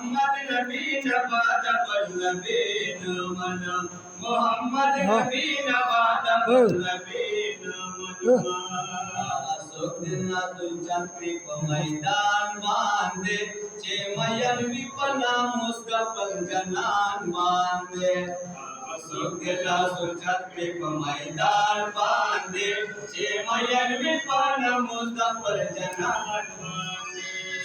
मोहम्मद नबी नवाद बल्लबीन मनम मोहम्मद नबी नवाद बल्लबीन मनम सुखना तुझे मैदान बांधे चे मयन विपना मुस्तफल जनान बांधे सुखना तुझे मैदान बांधे चे मयन विपना मुस्तफल जनान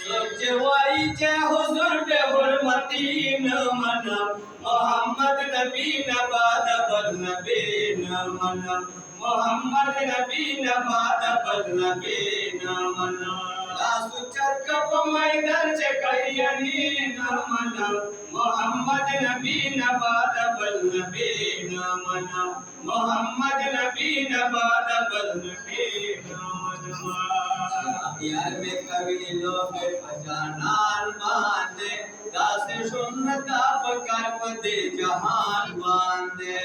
सोचे वाईचे हुजूर पे हुरमती न मनम मोहम्मद नबी नवाद बल्लबीन मनम मोहम्मद नबी नवाद बल्लबीन मनम लासुचत कप मैदान चे करियनी न मनम मोहम्मद नबी नवाद बल्लबीन मनम मोहम्मद नबी नवाद बल्लबीन मनम यार में कवि लोग पहचानान बांधे दास सुन्नता पकर दे जहान बांधे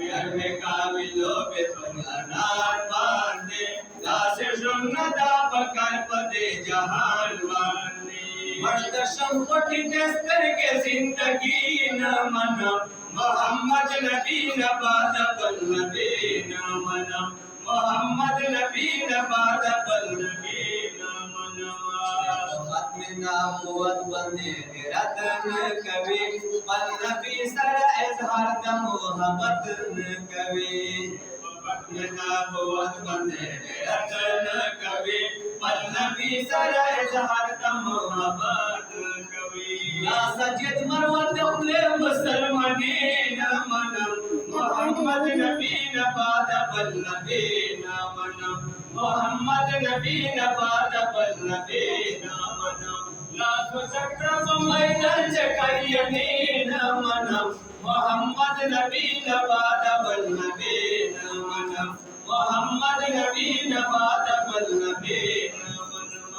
यार में कवि लोग पहचानान बांधे दास सुन्नता पकर दे जहान बांधे मर्द संपत्ति दस्तर के जिंदगी न मना मोहम्मद नबी नवाद बल्लबीन मनम मोहम्मद नबी नवाद बल्लबीन मनम नबूवत बंदे रतन कवि बल्लबी सर इजहार द मोहब्बत कवि नबूवत बंदे रतन कवि बल्लबी सर इजहार द मोहब्बत कवि या सजद मरवत उले मुसलमानीन मनम मोहम्मद नबी नवाद बल्लबीन मनम मोहम्मद नबी नवाद बल्लबीन मनम लाखो चक्रम मैदान चकरियनी न मनम मोहम्मद नबी नवाद बल्लबीन मनम मोहम्मद नबी नवाद बल्लबीन मनम